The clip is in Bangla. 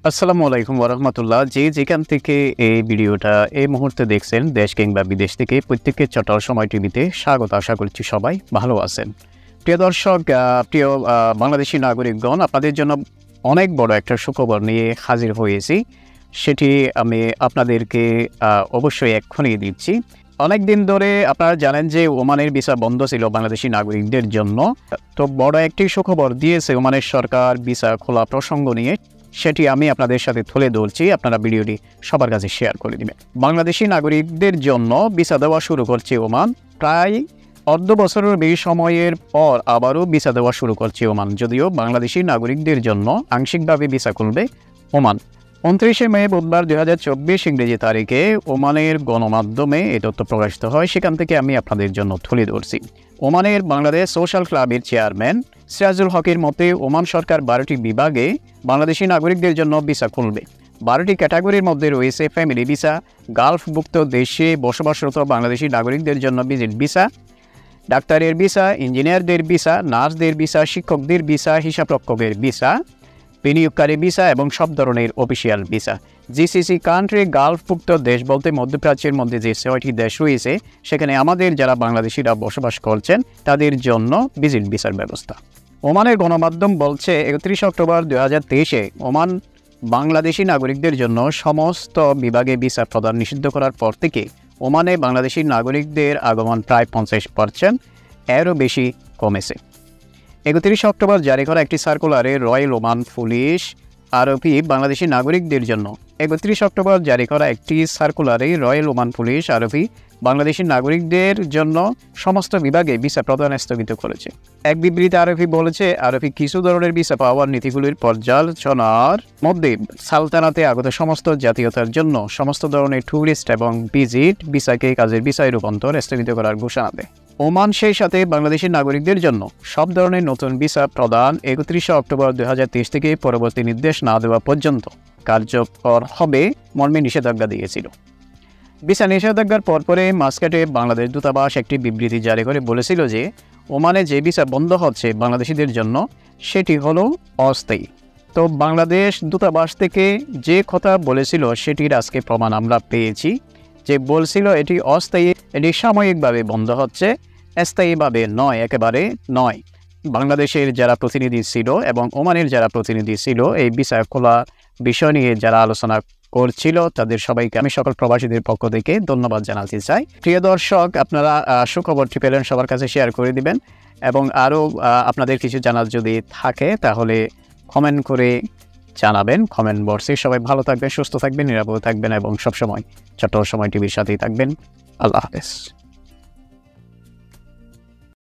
আসসালামু আলাইকুম ওরহমতুল্লাহ। যেখান থেকে এই ভিডিওটা এই মুহূর্তে দেখছেন, দেশ কিংবা বিদেশ থেকে, প্রত্যেককে চট্টল সময় টিভিতে স্বাগত। আশা করছি সবাই ভালো আছেন। প্রিয় দর্শক, প্রিয় বাংলাদেশি নাগরিকগণ, আপনাদের জন্য অনেক বড় একটা সুখবর নিয়ে হাজির হয়েছি। সেটি আমি আপনাদেরকে অবশ্যই এক্ষুনি দিচ্ছি। অনেক দিন ধরে আপনারা জানেন যে ওমানের ভিসা বন্ধ ছিল বাংলাদেশি নাগরিকদের জন্য। তো বড় একটি সুখবর দিয়েছে ওমানের সরকার ভিসা খোলা প্রসঙ্গ নিয়ে। সেটি আমি আপনাদের সাথে তুলে ধরছি, আপনারা ভিডিওটি সবার কাছে শেয়ার করে দিবেন। বাংলাদেশি নাগরিকদের জন্য ভিসা দেওয়া শুরু করছে ওমান। প্রায় অর্ধ বছরের বেশি সময়ের পর আবারও ভিসা দেওয়া শুরু করছে ওমান। যদিও বাংলাদেশি নাগরিকদের জন্য আংশিকভাবে ভিসা খুলবে ওমান। 29 মে বুধবার 2024 ইংরেজি তারিখে ওমানের গণমাধ্যমে এই তথ্য প্রকাশিত হয়। সেখান থেকে আমি আপনাদের জন্য তুলে ধরছি। ওমানের বাংলাদেশ সোশ্যাল ক্লাবের চেয়ারম্যান সিরাজুল হকের মতে ওমান সরকার 12টি বিভাগে বাংলাদেশি নাগরিকদের জন্য ভিসা খুলবে। 12টি ক্যাটাগরির মধ্যে রয়েছে ফ্যামিলি ভিসা, গালফভুক্ত দেশে বসবাসরত বাংলাদেশি নাগরিকদের জন্য ভিজিট ভিসা, ডাক্তারের ভিসা, ইঞ্জিনিয়ারদের ভিসা, নার্সদের ভিসা, শিক্ষকদের ভিসা, হিসাবরক্ষকের ভিসা, বিনিয়োগকারী ভিসা এবং সব ধরনের অফিসিয়াল ভিসা। জিসিসি কান্ট্রি গালফভুক্ত দেশ বলতে মধ্যপ্রাচ্যের মধ্যে যে 6টি দেশ রয়েছে, সেখানে আমাদের যারা বাংলাদেশিরা বসবাস করছেন তাদের জন্য ভিজিট ভিসার ব্যবস্থা। ওমানের গণমাধ্যম বলছে 31 অক্টোবর 2023 ওমান বাংলাদেশি নাগরিকদের জন্য সমস্ত বিভাগে ভিসা প্রদান নিষিদ্ধ করার পর থেকে ওমানে বাংলাদেশি নাগরিকদের আগমন প্রায় 50%, এরও বেশি কমেছে। 31 অক্টোবর জারি করা একটি সার্কুলারে রয়্যাল ওমান পুলিশ আরবি বাংলাদেশি নাগরিকদের জন্য 31 অক্টোবর জারি করা একটি সার্কুলারে রয়্যাল ওমান পুলিশ আরবি বাংলাদেশি নাগরিকদের জন্য সমস্ত বিভাগে ভিসা প্রদান স্থগিত করেছে। এক বিবৃতি আরবি বলেছে, আরবি কিছু ধরনের ভিসা পাওয়ার নীতিগুলির পর্যালোচনার মধ্যে সালতানাতে আগত সমস্ত জাতীয়তার জন্য সমস্ত ধরনের ট্যুরিস্ট এবং ভিজিট ভিসাকে কাজের ভিসায় রূপান্তর স্থগিত করার ঘোষণা দেয়। ওমান সেই সাথে বাংলাদেশি নাগরিকদের জন্য সব ধরনের নতুন ভিসা প্রদান 31 অক্টোবর 2023 থেকে পরবর্তী নির্দেশ না দেওয়া পর্যন্ত কার্যকর হবে মর্মে নিষেধাজ্ঞা দিয়েছিল। ভিসা নিষেধাজ্ঞার পরপরে মাস্কাটে বাংলাদেশ দূতাবাস একটি বিবৃতি জারি করে বলেছিল যে ওমানে যে ভিসা বন্ধ হচ্ছে বাংলাদেশিদের জন্য সেটি হলো অস্থায়ী। তো বাংলাদেশ দূতাবাস থেকে যে কথা বলেছিল সেটির আজকে প্রমাণ আমরা পেয়েছি। যে বলছিল এটি অস্থায়ী, এটি সাময়িকভাবে বন্ধ হচ্ছে, স্থায়ীভাবে নয়, একেবারে নয়। বাংলাদেশের যারা প্রতিনিধি ছিল এবং ওমানের যারা প্রতিনিধি ছিল এই ভিসা খোলা বিষয় নিয়ে যারা আলোচনা করছিল তাদের সবাইকে আমি সকল প্রবাসীদের পক্ষ থেকে ধন্যবাদ জানাতে চাই। প্রিয় দর্শক, আপনারা সুখবরটি পেলেন, সবার কাছে শেয়ার করে দিবেন এবং আরও আপনাদের কিছু জানার যদি থাকে তাহলে কমেন্ট করে জানাবেন কমেন্ট বক্সে। সবাই ভালো থাকবেন, সুস্থ থাকবেন, নিরাপদ থাকবেন এবং সবসময় চট্টল সময় টিভির সাথেই থাকবেন। আল্লাহ হাফেজ।